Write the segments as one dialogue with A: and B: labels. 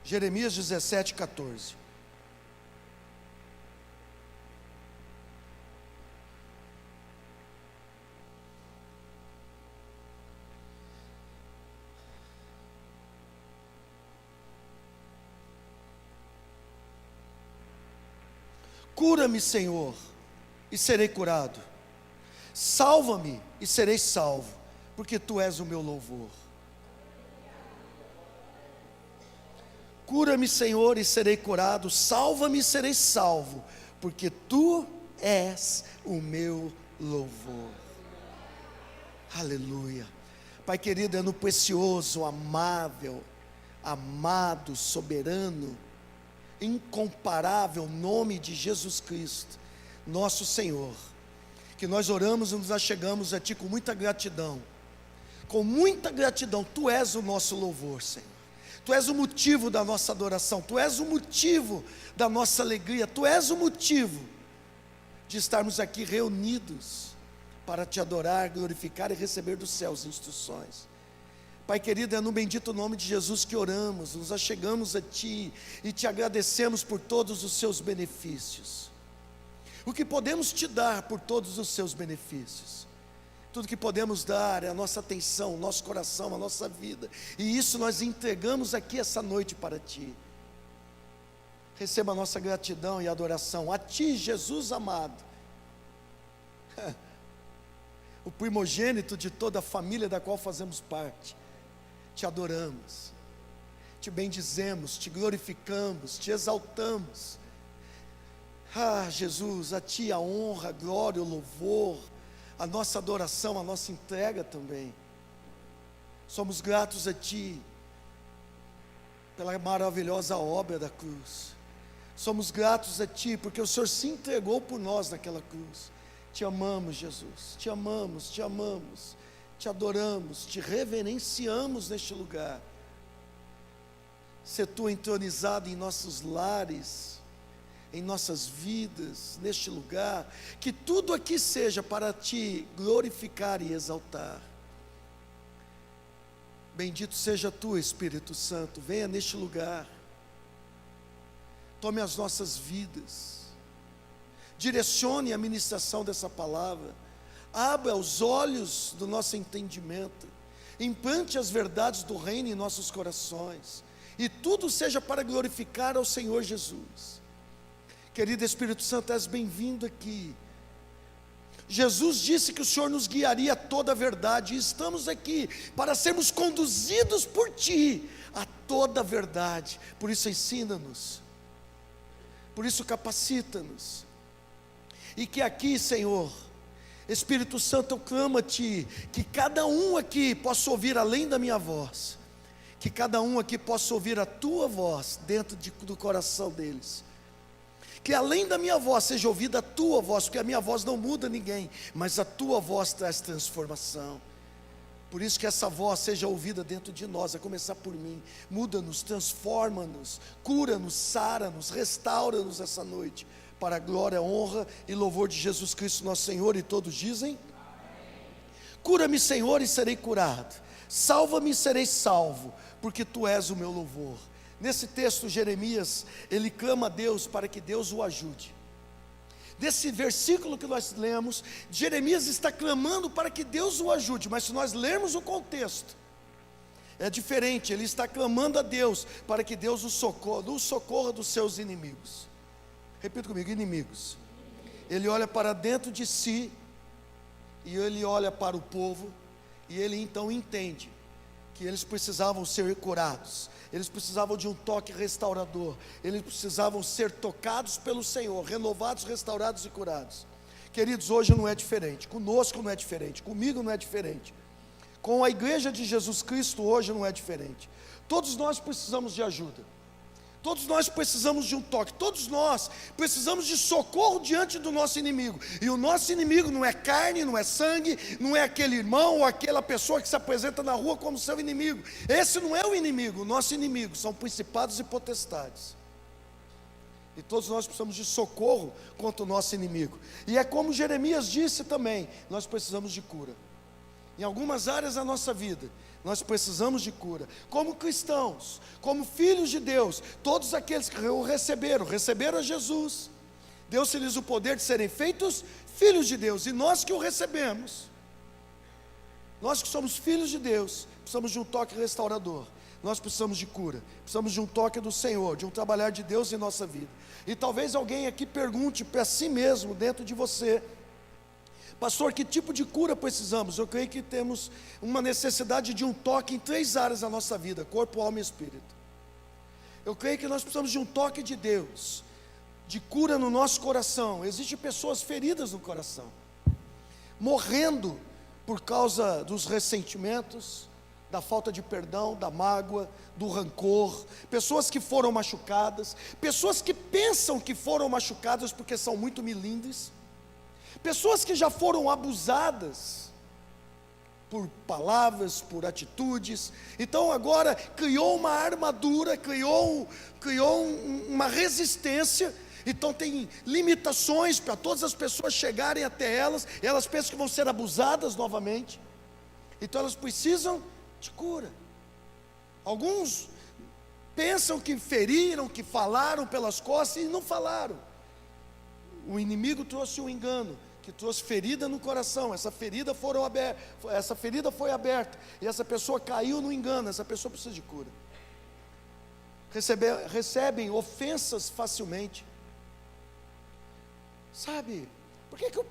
A: Jeremias 17:14. Cura-me, Senhor, e serei curado. Salva-me e serei salvo, porque Tu és o meu louvor. Cura-me, Senhor, e serei curado. Salva-me e serei salvo, porque Tu és o meu louvor. Aleluia. Pai querido, é no precioso, amável, amado, soberano, incomparável nome de Jesus Cristo, nosso Senhor, que nós oramos e nos achegamos a Ti com muita gratidão. Com muita gratidão. Tu és o nosso louvor, Senhor. Tu és o motivo da nossa adoração. Tu és o motivo da nossa alegria. Tu és o motivo de estarmos aqui reunidos para Te adorar, glorificar e receber dos céus instruções. Pai querido, é no bendito nome de Jesus que oramos, nos achegamos a Ti e Te agradecemos por todos os Seus benefícios. O que podemos Te dar por todos os Seus benefícios? Tudo que podemos dar é a nossa atenção, o nosso coração, a nossa vida, e isso nós entregamos aqui essa noite para Ti. Receba a nossa gratidão e adoração a Ti, Jesus amado, o primogênito de toda a família da qual fazemos parte. Te adoramos, Te bendizemos, Te glorificamos, Te exaltamos. Jesus, a Ti a honra, a glória, o louvor, a nossa adoração, a nossa entrega também. Somos gratos a Ti pela maravilhosa obra da cruz. Somos gratos a Ti porque o Senhor se entregou por nós naquela cruz. Te amamos, Jesus, Te amamos, Te amamos. Te adoramos, Te reverenciamos neste lugar. Ser Tu entronizado em nossos lares, em nossas vidas, neste lugar. Que tudo aqui seja para Te glorificar e exaltar. Bendito seja Tu, Espírito Santo, venha neste lugar. Tome as nossas vidas. Direcione a ministração dessa palavra. Abra os olhos do nosso entendimento, implante as verdades do reino em nossos corações, e tudo seja para glorificar ao Senhor Jesus. Querido Espírito Santo, és bem-vindo aqui. Jesus disse que o Senhor nos guiaria a toda a verdade, e estamos aqui para sermos conduzidos por Ti a toda a verdade. Por isso ensina-nos, por isso capacita-nos, e que aqui, Senhor, Espírito Santo, eu clamo a Ti, que cada um aqui possa ouvir além da minha voz, que cada um aqui possa ouvir a Tua voz dentro do coração deles, que além da minha voz seja ouvida a Tua voz, porque a minha voz não muda ninguém, mas a Tua voz traz transformação. Por isso que essa voz seja ouvida dentro de nós, a começar por mim. Muda-nos, transforma-nos, cura-nos, sara-nos, restaura-nos essa noite, para a glória, honra e louvor de Jesus Cristo nosso Senhor. E todos dizem: cura-me, Senhor, e serei curado. Salva-me e serei salvo, porque Tu és o meu louvor. Nesse texto, Jeremias, ele clama a Deus para que Deus o ajude. Desse versículo que nós lemos, Jeremias está clamando para que Deus o ajude, mas se nós lermos o contexto, é diferente. Ele está clamando a Deus para que Deus o socorra dos seus inimigos. Repita comigo: inimigos. Ele olha para dentro de si, e ele olha para o povo, e ele então entende que eles precisavam ser curados, eles precisavam de um toque restaurador, eles precisavam ser tocados pelo Senhor, renovados, restaurados e curados. Queridos, hoje não é diferente, conosco não é diferente, comigo não é diferente, com a igreja de Jesus Cristo hoje não é diferente. Todos nós precisamos de ajuda, todos nós precisamos de um toque, todos nós precisamos de socorro diante do nosso inimigo, e o nosso inimigo não é carne, não é sangue, não é aquele irmão ou aquela pessoa que se apresenta na rua como seu inimigo. Esse não é o inimigo. O nosso inimigo são principados e potestades, e todos nós precisamos de socorro contra o nosso inimigo. E é como Jeremias disse também, nós precisamos de cura. Em algumas áreas da nossa vida, Nós precisamos de cura. Como cristãos, como filhos de Deus, todos aqueles que o receberam a Jesus, deu-se-lhes o poder de serem feitos filhos de Deus. E nós que o recebemos, nós que somos filhos de Deus, precisamos de um toque restaurador. Nós precisamos de cura, precisamos de um toque do Senhor, de um trabalhar de Deus em nossa vida. E talvez alguém aqui pergunte para si mesmo, dentro de você: pastor, que tipo de cura precisamos? Eu creio que temos uma necessidade de um toque em 3 áreas da nossa vida: corpo, alma e espírito. Eu creio que nós precisamos de um toque de Deus, de cura no nosso coração. Existem pessoas feridas no coração, morrendo por causa dos ressentimentos, da falta de perdão, da mágoa, do rancor, pessoas que foram machucadas, pessoas que pensam que foram machucadas porque são muito milindres, pessoas que já foram abusadas por palavras, por atitudes. Então agora criou uma armadura, criou uma resistência. Então tem limitações para todas as pessoas chegarem até elas, e elas pensam que vão ser abusadas novamente. Então elas precisam de cura. Alguns pensam que feriram, que falaram pelas costas, e não falaram. O inimigo trouxe um engano, que trouxe ferida no coração. Essa ferida foi aberta, e essa pessoa caiu no engano. Essa pessoa precisa de cura. Recebem ofensas facilmente. Sabe, por que o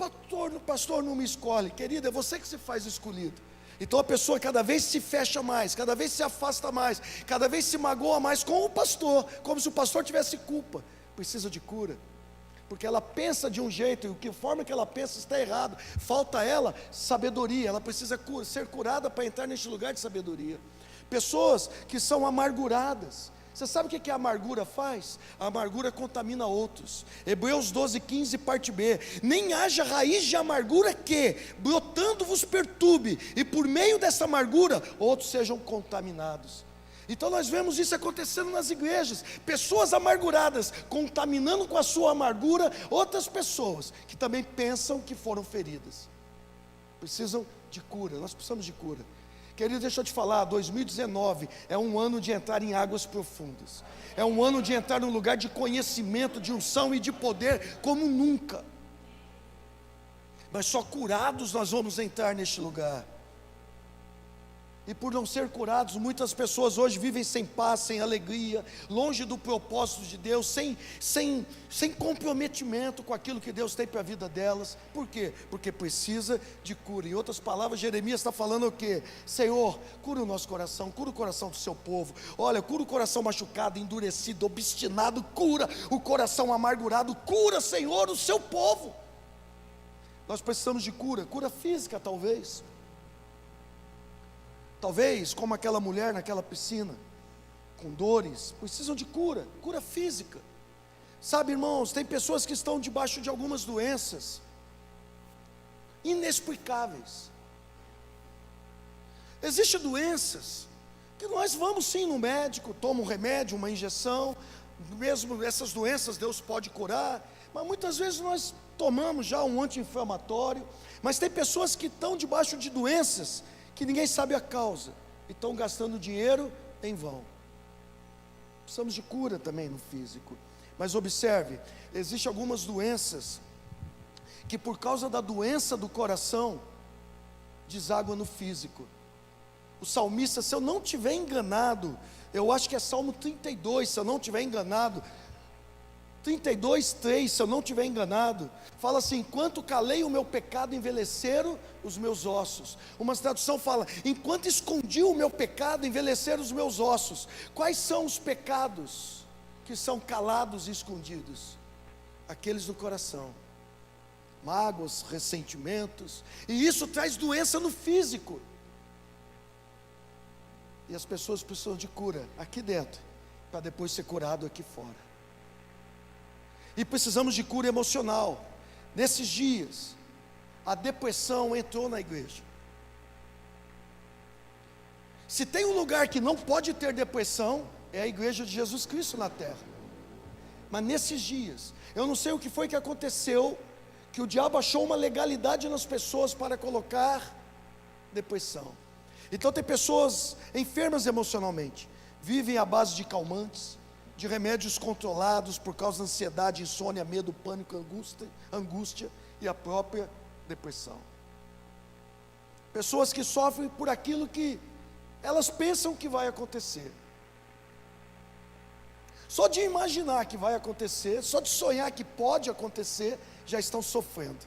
A: pastor não me escolhe? Querida, é você que se faz escolhido. Então a pessoa cada vez se fecha mais, cada vez se afasta mais, cada vez se magoa mais com o pastor, como se o pastor tivesse culpa. Precisa de cura, porque ela pensa de um jeito, e de que forma que ela pensa está errado. Falta a ela sabedoria, ela precisa ser curada para entrar neste lugar de sabedoria. Pessoas que são amarguradas. Você sabe o que a amargura faz? A amargura contamina outros. Hebreus 12:15, parte B: nem haja raiz de amargura que, brotando, vos perturbe, e por meio dessa amargura, outros sejam contaminados. Então nós vemos isso acontecendo nas igrejas, pessoas amarguradas, contaminando com a sua amargura outras pessoas, que também pensam que foram feridas. Precisam de cura, nós precisamos de cura. Querido, deixa eu te falar, 2019 é um ano de entrar em águas profundas. É um ano de entrar num lugar de conhecimento, de unção e de poder como nunca. Mas só curados nós vamos entrar neste lugar. E por não ser curados, muitas pessoas hoje vivem sem paz, sem alegria, longe do propósito de Deus, sem comprometimento com aquilo que Deus tem para a vida delas. Por quê? Porque precisa de cura. Em outras palavras, Jeremias está falando o quê? Senhor, cura o nosso coração, cura o coração do seu povo. Olha, cura o coração machucado, endurecido, obstinado, cura o coração amargurado, cura, Senhor, o seu povo. Nós precisamos de cura física talvez. Talvez, como aquela mulher naquela piscina, com dores, precisam de cura física. Sabe, irmãos, tem pessoas que estão debaixo de algumas doenças inexplicáveis. Existem doenças que nós vamos sim no médico, toma um remédio, uma injeção, mesmo essas doenças Deus pode curar, mas muitas vezes nós tomamos já um anti-inflamatório. Mas tem pessoas que estão debaixo de doenças que ninguém sabe a causa, e estão gastando dinheiro em vão. Precisamos de cura também no físico. Mas observe, existem algumas doenças que por causa da doença do coração deságua no físico. O salmista, se eu não estiver enganado, eu acho que é Salmo 32, se eu não estiver enganado, 32:3, se eu não estiver enganado, fala assim: enquanto calei o meu pecado, envelheceram os meus ossos. Uma tradução fala: enquanto escondi o meu pecado, envelheceram os meus ossos. Quais são os pecados que são calados e escondidos? Aqueles do coração, mágoas, ressentimentos, e isso traz doença no físico. E as pessoas precisam de cura aqui dentro, para depois ser curado aqui fora. E precisamos de cura emocional. Nesses dias, a depressão entrou na igreja. Se tem um lugar que não pode ter depressão, é a igreja de Jesus Cristo na terra. Mas nesses dias, eu não sei o que foi que aconteceu, que o diabo achou uma legalidade nas pessoas para colocar depressão. Então tem pessoas enfermas emocionalmente, vivem à base de calmantes, de remédios controlados por causa da ansiedade, insônia, medo, pânico, angústia e a própria depressão. Pessoas que sofrem por aquilo que elas pensam que vai acontecer. Só de imaginar que vai acontecer, só de sonhar que pode acontecer, já estão sofrendo.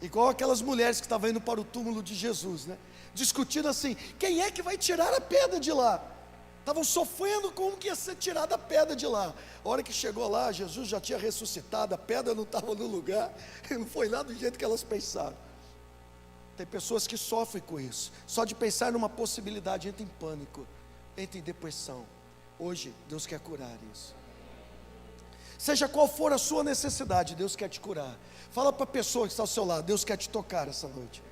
A: Igual aquelas mulheres que estavam indo para o túmulo de Jesus, né? Discutindo assim, quem é que vai tirar a pedra de lá? Estavam sofrendo como que ia ser tirada a pedra de lá. A hora que chegou lá, Jesus já tinha ressuscitado, a pedra não estava no lugar, não foi lá do jeito que elas pensaram. Tem pessoas que sofrem com isso, só de pensar numa possibilidade, entra em pânico, entra em depressão. Hoje, Deus quer curar isso. Seja qual for a sua necessidade, Deus quer te curar. Fala para a pessoa que está ao seu lado, Deus quer te tocar essa noite.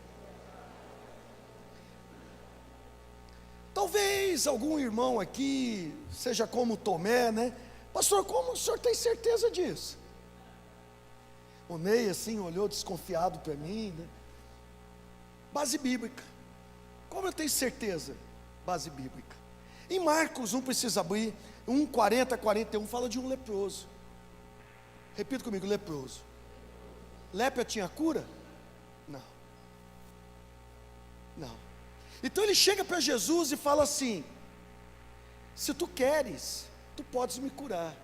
A: Talvez algum irmão aqui, seja como Tomé, né? Pastor, como o senhor tem certeza disso? O Ney assim olhou desconfiado para mim, né? Base bíblica. Como eu tenho certeza? Base bíblica. Em Marcos, não precisa abrir, 1:40-41, fala de um leproso. Repita comigo, leproso. Lepra tinha cura? Não. Não. Então ele chega para Jesus e fala assim: se tu queres, tu podes me curar.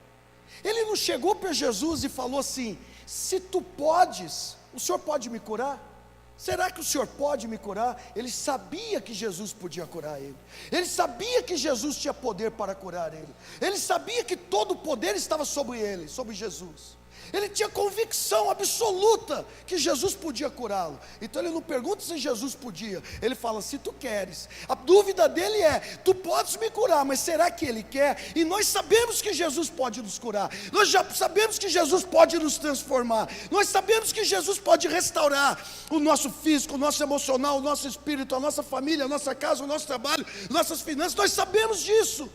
A: Ele não chegou para Jesus e falou assim: se tu podes, o senhor pode me curar? Será que o senhor pode me curar? Ele sabia que Jesus podia curar ele. Ele sabia que Jesus tinha poder para curar ele. Ele sabia que todo o poder estava sobre ele, sobre Jesus. Ele tinha convicção absoluta que Jesus podia curá-lo. Então ele não pergunta se Jesus podia, ele fala: se tu queres. A dúvida dele é: tu podes me curar, mas será que ele quer? E nós sabemos que Jesus pode nos curar, nós já sabemos que Jesus pode nos transformar, nós sabemos que Jesus pode restaurar o nosso físico, o nosso emocional, o nosso espírito, a nossa família, a nossa casa, o nosso trabalho, nossas finanças. Nós sabemos disso.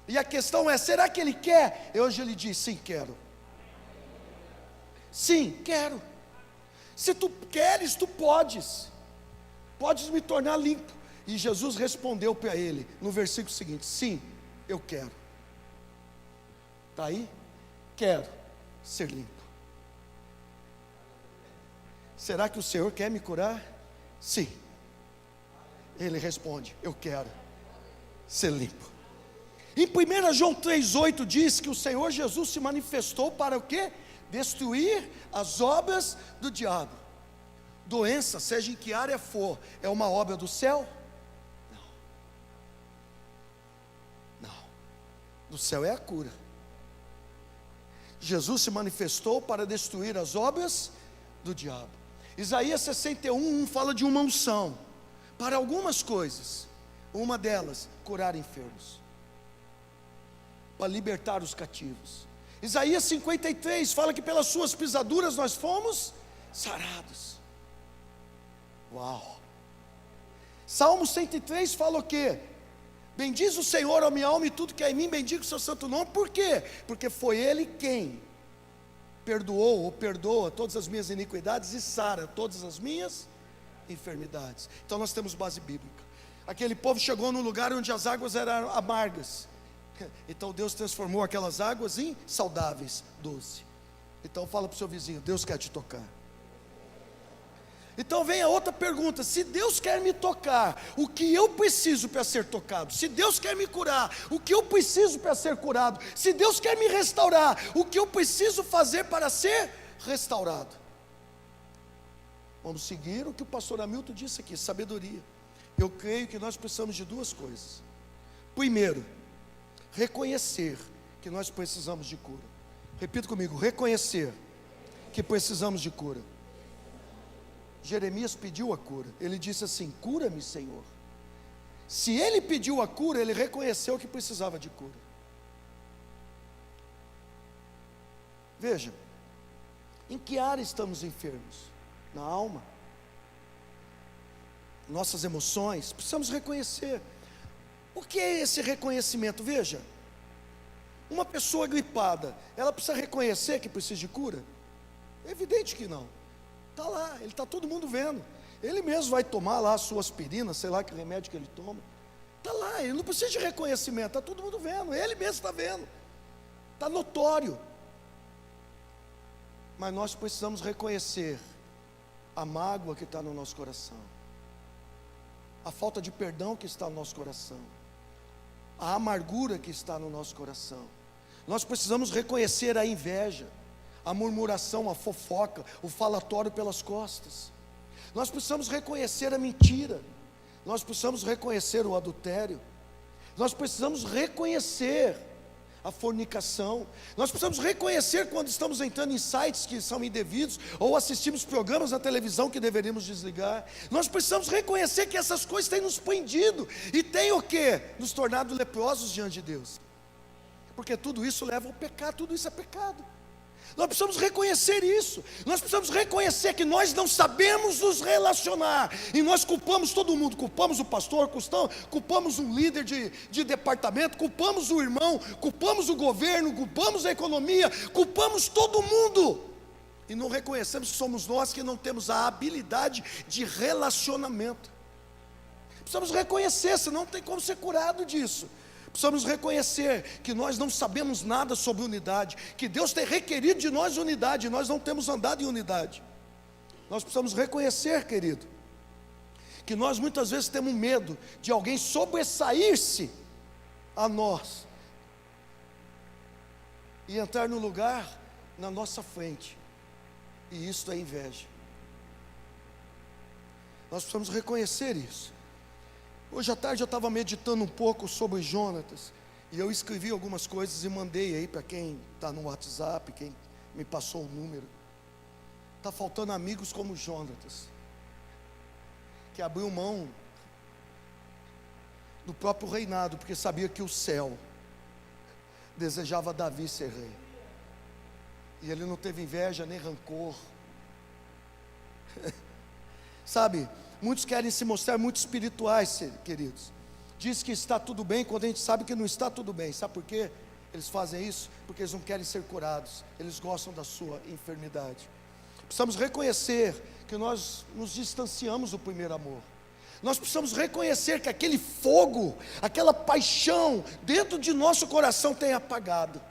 A: E a questão é: será que ele quer? E hoje ele diz: sim, quero. Sim, quero. Se tu queres, tu podes me tornar limpo. E Jesus respondeu para ele no versículo seguinte: sim, eu quero. Está aí? Quero ser limpo. Será que o Senhor quer me curar? Sim. Ele responde: eu quero ser limpo. Em 1 João 3,8 diz que o Senhor Jesus se manifestou para o quê? Destruir as obras do diabo. Doença, seja em que área for, é uma obra do céu? Não. Não. Do céu é a cura. Jesus se manifestou para destruir as obras do diabo. Isaías 61 fala de uma unção para algumas coisas. Uma delas, curar enfermos, para libertar os cativos. Isaías 53 fala que pelas suas pisaduras nós fomos sarados. Uau! Salmo 103 fala o quê? Bendiz o Senhor, ó minha alma, e tudo que há em mim, bendiga o seu santo nome. Por quê? Porque foi Ele quem perdoou ou perdoa todas as minhas iniquidades e sara todas as minhas enfermidades. Então nós temos base bíblica. Aquele povo chegou num lugar onde as águas eram amargas. Então Deus transformou aquelas águas em saudáveis, doce. Então fala para o seu vizinho: Deus quer te tocar. Então vem a outra pergunta: se Deus quer me tocar, o que eu preciso para ser tocado? Se Deus quer me curar, o que eu preciso para ser curado? Se Deus quer me restaurar, o que eu preciso fazer para ser restaurado? Vamos seguir o que o pastor Hamilton disse aqui: sabedoria. Eu creio que nós precisamos de duas coisas. Primeiro, reconhecer que nós precisamos de cura. Repita comigo: reconhecer que precisamos de cura. Jeremias pediu a cura. Ele disse assim: cura-me, Senhor. Se ele pediu a cura, ele reconheceu que precisava de cura. Veja, em que área estamos enfermos? Na alma, nossas emoções. Precisamos reconhecer. O que é esse reconhecimento? Veja, uma pessoa gripada, ela precisa reconhecer que precisa de cura? É evidente que não. Está lá, está todo mundo vendo. Ele mesmo vai tomar lá a sua aspirina, sei lá que remédio que ele toma. Está lá, ele não precisa de reconhecimento, está todo mundo vendo, ele mesmo está vendo, está notório. Mas nós precisamos reconhecer a mágoa que está no nosso coração, a falta de perdão que está no nosso coração, a amargura que está no nosso coração. Nós precisamos reconhecer a inveja, a murmuração, a fofoca, o falatório pelas costas. Nós precisamos reconhecer a mentira, nós precisamos reconhecer o adultério, nós precisamos reconhecer a fornicação, nós precisamos reconhecer quando estamos entrando em sites que são indevidos, ou assistimos programas na televisão que deveríamos desligar. Nós precisamos reconhecer que essas coisas têm nos prendido, e tem o quê? Nos tornado leprosos diante de Deus, porque tudo isso leva ao pecado, tudo isso é pecado. Nós precisamos reconhecer isso, nós precisamos reconhecer que nós não sabemos nos relacionar, e nós culpamos todo mundo, culpamos o pastor, culpamos um líder de departamento, culpamos o irmão, culpamos o governo, culpamos a economia, culpamos todo mundo, e não reconhecemos que somos nós que não temos a habilidade de relacionamento. Precisamos reconhecer, senão não tem como ser curado disso. Precisamos reconhecer que nós não sabemos nada sobre unidade, que Deus tem requerido de nós unidade, e nós não temos andado em unidade. Nós precisamos reconhecer, querido, que nós muitas vezes temos medo de alguém sobressair-se a nós e entrar no lugar na nossa frente, e isso é inveja. Nós precisamos reconhecer isso. Hoje à tarde eu estava meditando um pouco sobre Jonatas, e eu escrevi algumas coisas e mandei aí para quem está no WhatsApp, quem me passou o número. Está faltando amigos como Jonatas, que abriu mão do próprio reinado, porque sabia que o céu desejava Davi ser rei, e ele não teve inveja nem rancor. Sabe, muitos querem se mostrar muito espirituais, queridos. Diz que está tudo bem quando a gente sabe que não está tudo bem. Sabe por quê? Eles fazem isso porque eles não querem ser curados, eles gostam da sua enfermidade. Precisamos reconhecer que nós nos distanciamos do primeiro amor. Nós precisamos reconhecer que aquele fogo, aquela paixão dentro de nosso coração tem apagado.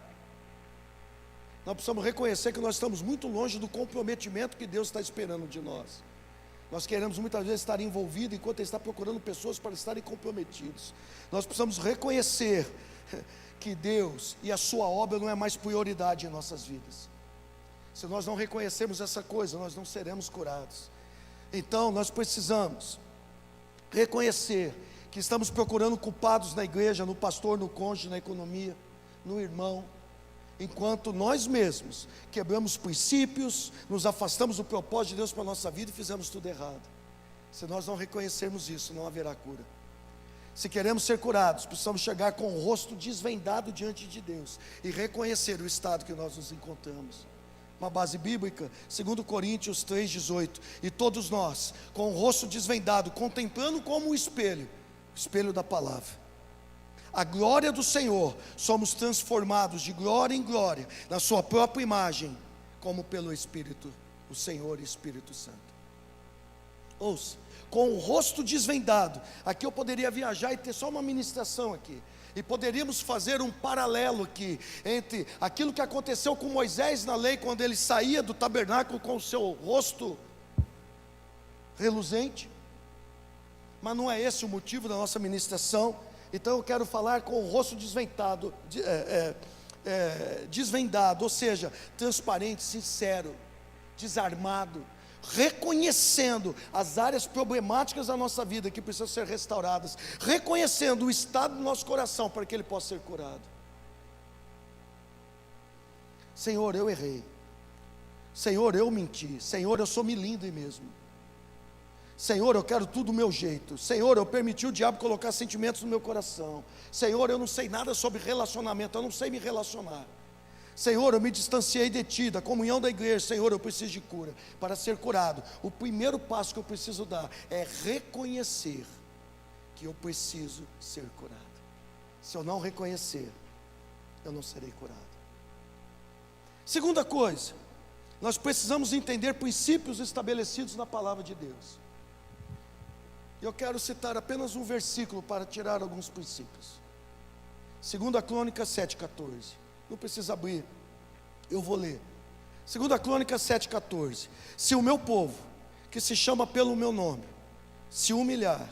A: Nós precisamos reconhecer que nós estamos muito longe do comprometimento que Deus está esperando de nós. Nós queremos muitas vezes estar envolvidos, enquanto Ele está procurando pessoas para estarem comprometidos. Nós precisamos reconhecer que Deus e a sua obra não é mais prioridade em nossas vidas. Se nós não reconhecermos essa coisa, nós não seremos curados. Então nós precisamos reconhecer que estamos procurando culpados na igreja, no pastor, no cônjuge, na economia, no irmão, enquanto nós mesmos quebramos princípios, nos afastamos do propósito de Deus para a nossa vida e fizemos tudo errado. Se nós não reconhecermos isso, não haverá cura. Se queremos ser curados, precisamos chegar com o rosto desvendado diante de Deus e reconhecer o estado que nós nos encontramos. Uma base bíblica, 2 Coríntios 3,18. E todos nós, com o rosto desvendado, contemplando como um espelho, o espelho da palavra, a glória do Senhor, somos transformados de glória em glória, na sua própria imagem, como pelo Espírito, o Senhor e Espírito Santo. Ouça, com o rosto desvendado, aqui eu poderia viajar e ter só uma ministração aqui, e poderíamos fazer um paralelo aqui, entre aquilo que aconteceu com Moisés na lei, quando ele saía do tabernáculo com o seu rosto reluzente, mas não é esse o motivo da nossa ministração. Então eu quero falar com o rosto desvendado, desvendado, ou seja, transparente, sincero, desarmado, reconhecendo as áreas problemáticas da nossa vida que precisam ser restauradas, reconhecendo o estado do nosso coração para que ele possa ser curado. Senhor, eu errei. Senhor, eu menti. Senhor, eu sou milindre mesmo. Senhor, eu quero tudo do meu jeito. Senhor, eu permiti o diabo colocar sentimentos no meu coração. Senhor, eu não sei nada sobre relacionamento, eu não sei me relacionar. Senhor, eu me distanciei de Ti, da comunhão da igreja. Senhor, eu preciso de cura. Para ser curado, o primeiro passo que eu preciso dar é reconhecer que eu preciso ser curado. Se eu não reconhecer, eu não serei curado. Segunda coisa, nós precisamos entender princípios estabelecidos na palavra de Deus. Eu quero citar apenas um versículo para tirar alguns princípios. 2 Crônicas 7,14. Não precisa abrir, eu vou ler. 2 Crônicas 7,14. Se o meu povo, que se chama pelo meu nome, se humilhar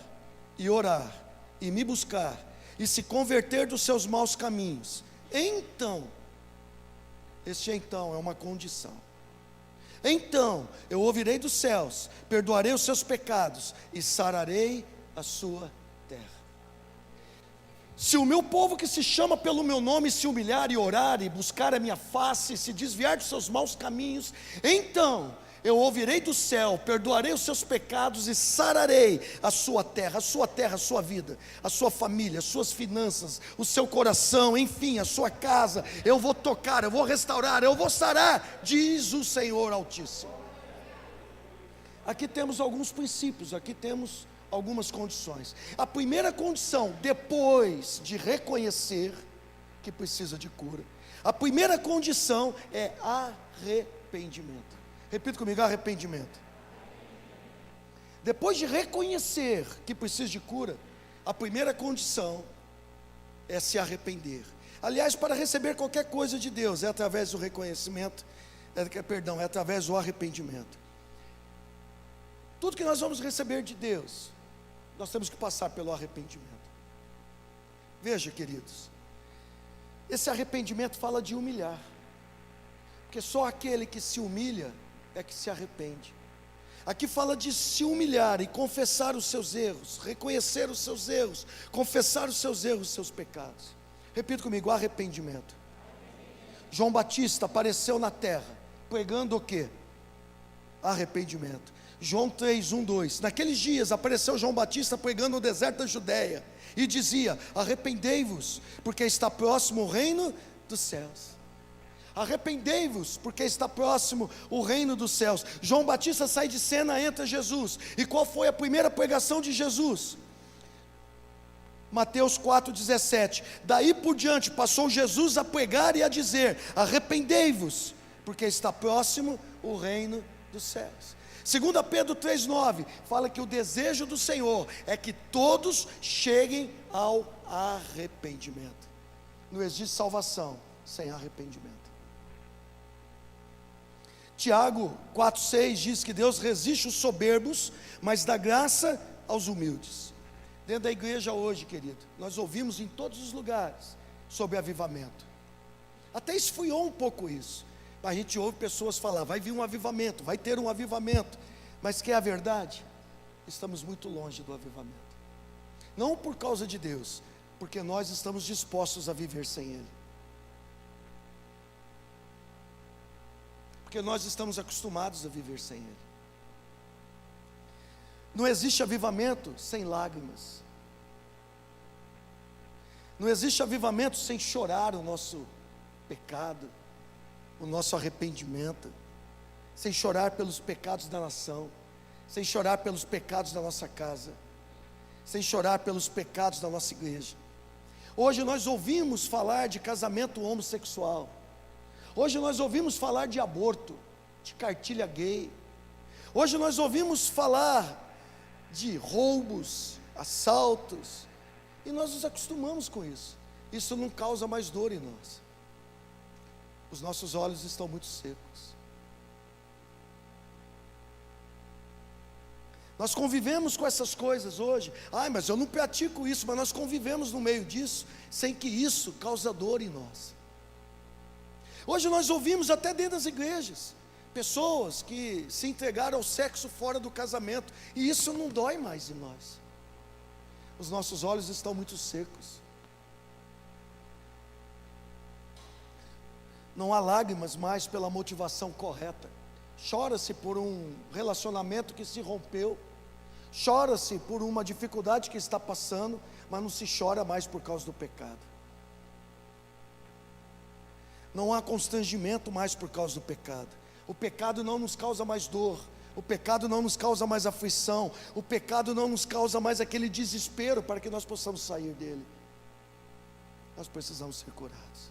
A: e orar e me buscar e se converter dos seus maus caminhos, então, este então é uma condição. Então eu ouvirei dos céus, perdoarei os seus pecados e sararei a sua terra. Se o meu povo que se chama pelo meu nome se humilhar e orar e buscar a minha face e se desviar dos seus maus caminhos, então eu ouvirei do céu, perdoarei os seus pecados e sararei a sua terra, a sua vida, a sua família, as suas finanças, o seu coração, enfim, a sua casa. Eu vou tocar, eu vou restaurar, eu vou sarar, diz o Senhor Altíssimo. Aqui temos alguns princípios, aqui temos algumas condições. A primeira condição, depois de reconhecer que precisa de cura, a primeira condição é arrependimento. Repita comigo: arrependimento. Depois de reconhecer que precisa de cura, a primeira condição é se arrepender. Aliás, para receber qualquer coisa de Deus, é através do reconhecimento, é através do arrependimento. Tudo que nós vamos receber de Deus, nós temos que passar pelo arrependimento. Veja, queridos, esse arrependimento fala de humilhar, porque só aquele que se humilha é que se arrepende. Aqui fala de se humilhar e confessar os seus erros, reconhecer os seus erros, confessar os seus erros, os seus pecados. Repita comigo: arrependimento. João Batista apareceu na terra, pregando o quê? Arrependimento. João 3, 1, 2. Naqueles dias apareceu João Batista pregando no deserto da Judéia e dizia: arrependei-vos, porque está próximo o reino dos céus. Arrependei-vos, porque está próximo o reino dos céus. João Batista sai de cena, entra Jesus. E qual foi a primeira pregação de Jesus? Mateus 4,17. Daí por diante passou Jesus a pregar e a dizer: arrependei-vos, porque está próximo o reino dos céus. 2 Pedro 3,9 fala que o desejo do Senhor é que todos cheguem ao arrependimento. Não existe salvação sem arrependimento. Tiago 4,6 diz que Deus resiste os soberbos, mas dá graça aos humildes. Dentro da igreja hoje, querido, nós ouvimos em todos os lugares sobre avivamento. Até esfriou um pouco isso. A gente ouve pessoas falar: vai vir um avivamento, vai ter um avivamento. Mas que é a verdade? Estamos muito longe do avivamento. Não por causa de Deus, porque nós estamos dispostos a viver sem Ele. Porque nós estamos acostumados a viver sem Ele. Não existe avivamento sem lágrimas. Não existe avivamento sem chorar o nosso pecado, o nosso arrependimento, sem chorar pelos pecados da nação, sem chorar pelos pecados da nossa casa, sem chorar pelos pecados da nossa igreja. Hoje nós ouvimos falar de casamento homossexual, hoje nós ouvimos falar de aborto, de cartilha gay, hoje nós ouvimos falar de roubos, assaltos, e nós nos acostumamos com isso. Isso não causa mais dor em nós. Os nossos olhos estão muito secos. Nós convivemos com essas coisas hoje. Mas eu não pratico isso, mas nós convivemos no meio disso, sem que isso cause dor em nós. Hoje nós ouvimos até dentro das igrejas, pessoas que se entregaram ao sexo fora do casamento, e isso não dói mais em nós. Os nossos olhos estão muito secos. Não há lágrimas mais pela motivação correta. Chora-se por um relacionamento que se rompeu, chora-se por uma dificuldade que está passando, mas não se chora mais por causa do pecado. Não há constrangimento mais por causa do pecado. O pecado não nos causa mais dor, o pecado não nos causa mais aflição, o pecado não nos causa mais aquele desespero para que nós possamos sair dele. Nós precisamos ser curados.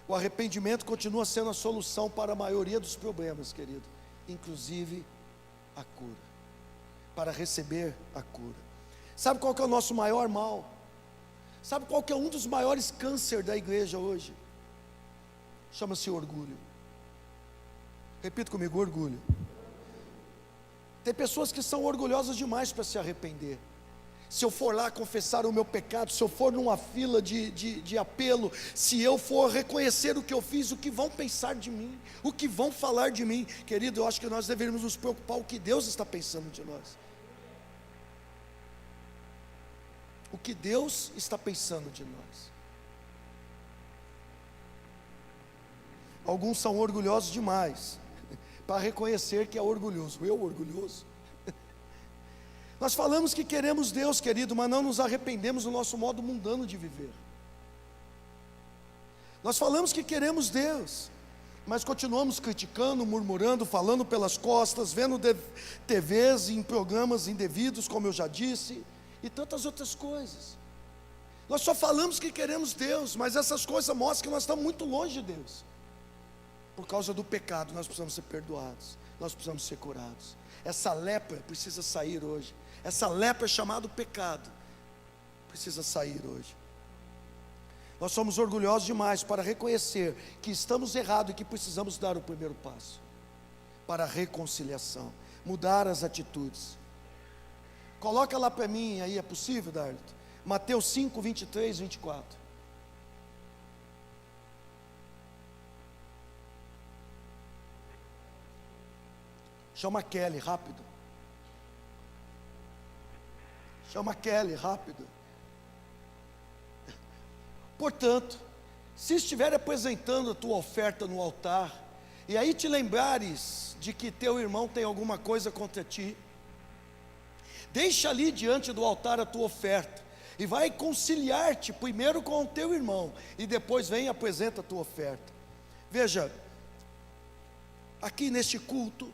A: O arrependimento continua sendo a solução para a maioria dos problemas, querido, inclusive a cura. para receber a cura. Sabe qual que é o nosso maior mal? Sabe qual que é um dos maiores cânceres da igreja hoje? Chama-se orgulho. Repita comigo: orgulho. Tem pessoas que são orgulhosas demais para se arrepender. Se eu for lá confessar o meu pecado, se eu for numa fila de apelo, se eu for reconhecer o que eu fiz, o que vão pensar de mim, o que vão falar de mim, querido, eu acho que nós deveríamos nos preocupar com o que Deus está pensando de nós. O que Deus está pensando de nós. Alguns são orgulhosos demais para reconhecer que é orgulhoso. Eu orgulhoso? Nós falamos que queremos Deus, querido, mas não nos arrependemos do nosso modo mundano de viver. Nós falamos que queremos Deus, mas continuamos criticando, murmurando, falando pelas costas, vendo TVs em programas indevidos, como eu já disse, e tantas outras coisas. Nós só falamos que queremos Deus, mas essas coisas mostram que nós estamos muito longe de Deus. Por causa do pecado, nós precisamos ser perdoados, nós precisamos ser curados. Essa lepra precisa sair hoje. Essa lepra chamada pecado precisa sair hoje. Nós somos orgulhosos demais para reconhecer que estamos errados e que precisamos dar o primeiro passo para a reconciliação, mudar as atitudes. Coloca lá para mim aí, é possível, Darlito? Mateus 5, 23, 24. Chama a Kelly, rápido. Chama a Kelly, rápido. Portanto, se estiver apresentando a tua oferta no altar, e aí te lembrares de que teu irmão tem alguma coisa contra ti, deixa ali diante do altar a tua oferta, e vai conciliar-te primeiro com o teu irmão, e depois vem e apresenta a tua oferta. Veja, aqui neste culto,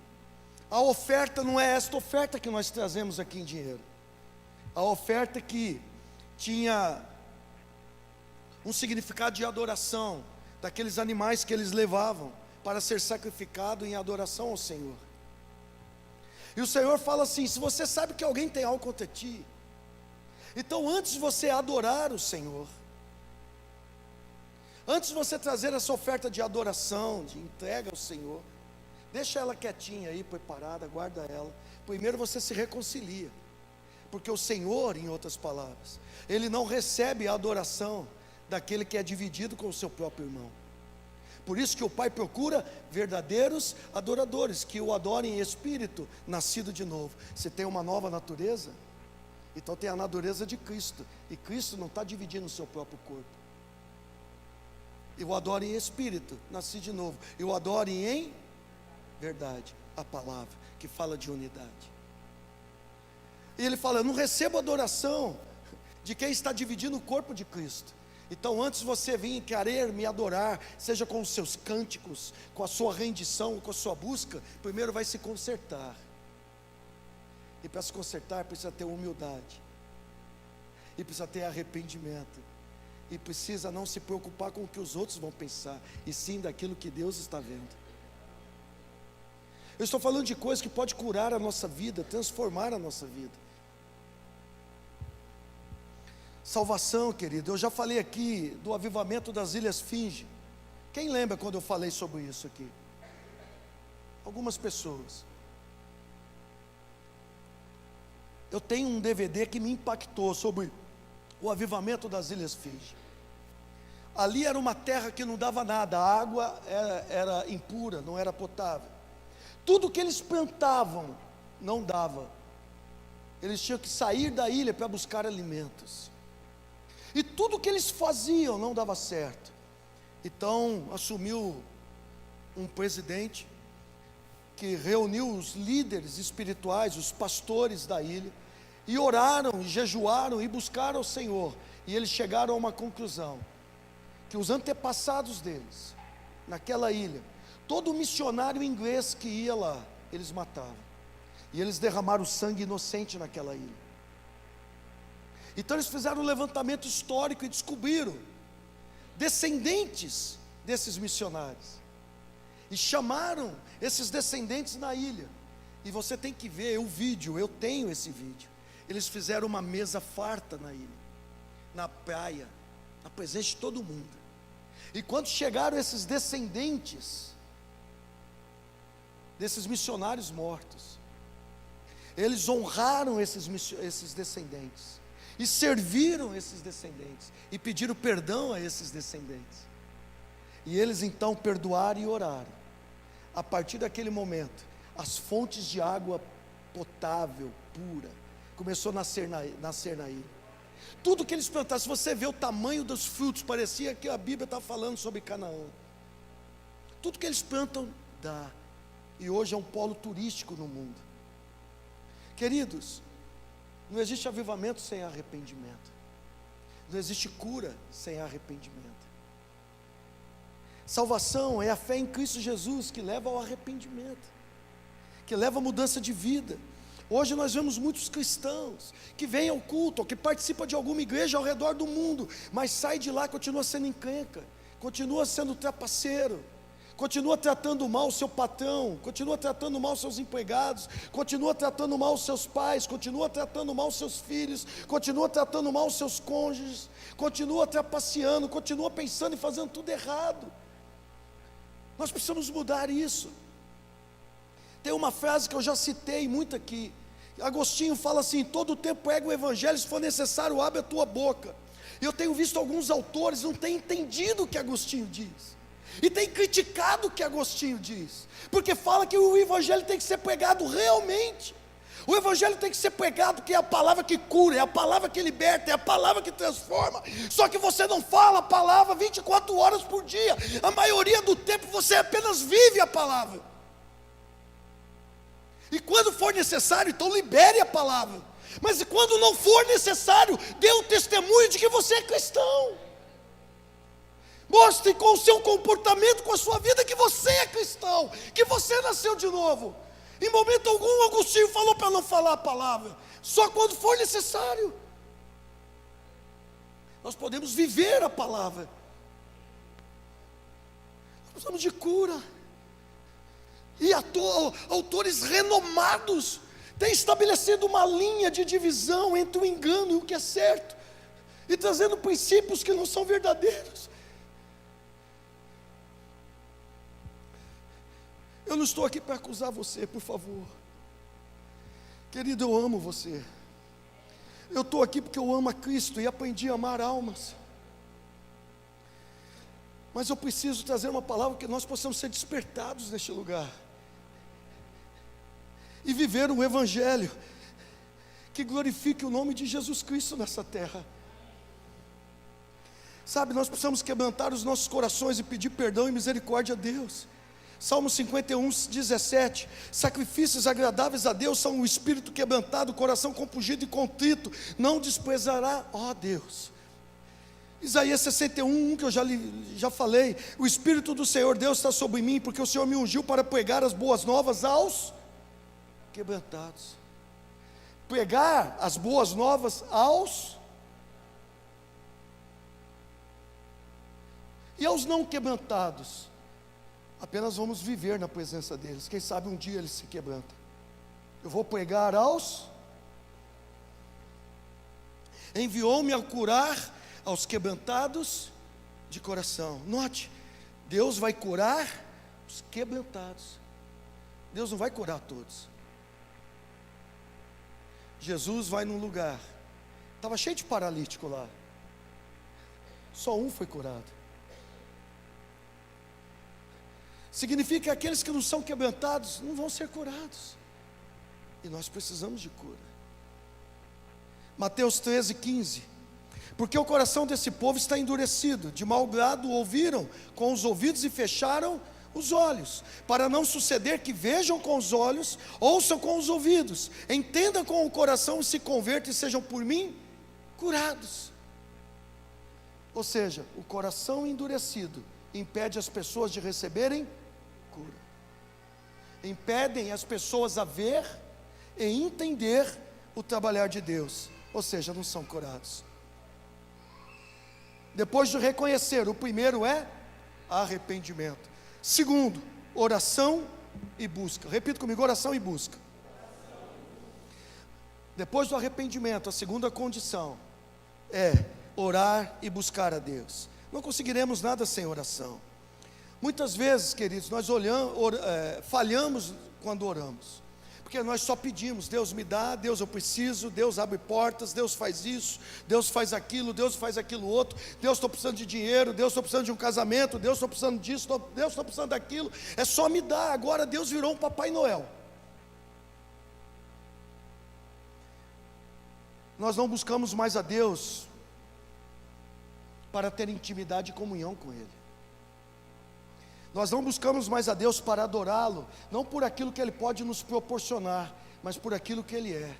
A: a oferta não é esta oferta que nós trazemos aqui em dinheiro. A oferta que tinha um significado de adoração, daqueles animais que eles levavam para ser sacrificado em adoração ao Senhor. E o Senhor fala assim: se você sabe que alguém tem algo contra ti, então antes de você adorar o Senhor, antes de você trazer essa oferta de adoração, de entrega ao Senhor, deixa ela quietinha aí, preparada, guarda ela. Primeiro você se reconcilia, porque o Senhor, em outras palavras, Ele não recebe a adoração daquele que é dividido com o seu próprio irmão. Por isso que o Pai procura verdadeiros adoradores, que o adorem em espírito, nascido de novo. Você tem uma nova natureza? Então tem a natureza de Cristo, e Cristo não está dividindo o seu próprio corpo. E o adore em espírito, nascido de novo. E o adore em verdade, a palavra que fala de unidade. E ele fala: eu não recebo adoração de quem está dividindo o corpo de Cristo. Então antes de você vir querer me adorar, seja com os seus cânticos, com a sua rendição, com a sua busca, primeiro vai se consertar. E para se consertar precisa ter humildade, e precisa ter arrependimento, e precisa não se preocupar com o que os outros vão pensar, e sim daquilo que Deus está vendo. Eu estou falando de coisas que pode curar a nossa vida, transformar a nossa vida. Salvação, querido, eu já falei aqui do avivamento das Ilhas Finge. Quem lembra quando eu falei sobre isso aqui? Algumas pessoas. Eu tenho um DVD que me impactou sobre o avivamento das Ilhas Finge. Ali era uma terra que não dava nada, a água era impura, não era potável. Tudo que eles plantavam não dava. Eles tinham que sair da ilha para buscar alimentos. E tudo que eles faziam não dava certo. Então assumiu um presidente que reuniu os líderes espirituais, os pastores da ilha, e oraram, e jejuaram, e buscaram o Senhor. E eles chegaram a uma conclusão: que os antepassados deles, naquela ilha, todo missionário inglês que ia lá, eles matavam. E eles derramaram sangue inocente naquela ilha. Então eles fizeram um levantamento histórico e descobriram descendentes desses missionários. E chamaram esses descendentes na ilha. E você tem que ver o vídeo, eu tenho esse vídeo. Eles fizeram uma mesa farta na ilha, na praia, na presença de todo mundo. E quando chegaram esses descendentes desses missionários mortos, eles honraram esses descendentes, e serviram esses descendentes, e pediram perdão a esses descendentes. E eles então perdoaram e oraram. A partir daquele momento, as fontes de água potável, pura, começou a nascer na ilha. Tudo que eles plantaram, se você vê o tamanho dos frutos, parecia que a Bíblia está falando sobre Canaã. Tudo que eles plantam dá. E hoje é um polo turístico no mundo. Queridos, não existe avivamento sem arrependimento. Não existe cura sem arrependimento. Salvação é a fé em Cristo Jesus que leva ao arrependimento, que leva à mudança de vida. Hoje nós vemos muitos cristãos que vêm ao culto, ou que participam de alguma igreja ao redor do mundo, mas sai de lá e continua sendo encrenca, continua sendo trapaceiro, continua tratando mal o seu patrão, continua tratando mal os seus empregados, continua tratando mal os seus pais, continua tratando mal os seus filhos, continua tratando mal os seus cônjuges, continua trapaceando, continua pensando e fazendo tudo errado. Nós precisamos mudar isso. Tem uma frase que eu já citei muito aqui. Agostinho fala assim: todo o tempo prega o evangelho, se for necessário abre a tua boca. E eu tenho visto alguns autores não têm entendido o que Agostinho diz, e tem criticado o que Agostinho diz, porque fala que o evangelho tem que ser pregado realmente. O evangelho tem que ser pregado, porque é a palavra que cura, é a palavra que liberta, é a palavra que transforma. Só que você não fala a palavra 24 horas por dia. A maioria do tempo você apenas vive a palavra. E quando for necessário, então libere a palavra. Mas quando não for necessário, dê um testemunho de que você é cristão. Mostre com o seu comportamento, com a sua vida, que você é cristão, que você nasceu de novo. Em momento algum Agostinho falou para não falar a palavra, só quando for necessário. Nós podemos viver a palavra. Nós precisamos de cura. E autores renomados têm estabelecido uma linha de divisão entre o engano e o que é certo, e trazendo princípios que não são verdadeiros. Eu não estou aqui para acusar você, por favor. Querido, eu amo você. Eu estou aqui porque eu amo a Cristo e aprendi a amar almas. Mas eu preciso trazer uma palavra que nós possamos ser despertados neste lugar e viver um evangelho que glorifique o nome de Jesus Cristo nessa terra. Sabe, nós precisamos quebrantar os nossos corações e pedir perdão e misericórdia a Deus. Salmo 51, 17, sacrifícios agradáveis a Deus são o espírito quebrantado, o coração compungido e contrito, não desprezará, ó Deus. Isaías 61, que eu já falei, o Espírito do Senhor Deus está sobre mim, porque o Senhor me ungiu para pregar as boas novas aos quebrantados. Pregar as boas novas aos e aos não quebrantados. Apenas vamos viver na presença deles. Quem sabe um dia eles se quebrantam. Eu vou pregar aos. Enviou-me a curar aos quebrantados de coração. Note, Deus vai curar os quebrantados. Deus não vai curar todos. Jesus vai num lugar, estava cheio de paralítico lá, só um foi curado. Significa que aqueles que não são quebrantados não vão ser curados, e nós precisamos de cura. Mateus 13, 15, porque o coração desse povo está endurecido, de mau grado ouviram com os ouvidos e fecharam os olhos, para não suceder que vejam com os olhos, ouçam com os ouvidos, entendam com o coração e se convertam e sejam por mim curados. Ou seja, o coração endurecido impede as pessoas de receberem cura, impedem as pessoas a ver e entender o trabalhar de Deus, ou seja, não são curados. Depois de reconhecer, o primeiro é arrependimento. Segundo, oração e busca. Repita comigo, oração e busca. Depois do arrependimento, a segunda condição é orar e buscar a Deus. Não conseguiremos nada sem oração. Muitas vezes, queridos, nós falhamos quando oramos, porque nós só pedimos: Deus me dá, Deus eu preciso, Deus abre portas, Deus faz isso, Deus faz aquilo, Deus faz aquilo outro, Deus estou precisando de dinheiro, Deus estou precisando de um casamento, Deus estou precisando disso, Deus estou precisando daquilo, é só me dar. Agora Deus virou um Papai Noel. Nós não buscamos mais a Deus para ter intimidade e comunhão com Ele. Nós não buscamos mais a Deus para adorá-lo, não por aquilo que Ele pode nos proporcionar, mas por aquilo que Ele é.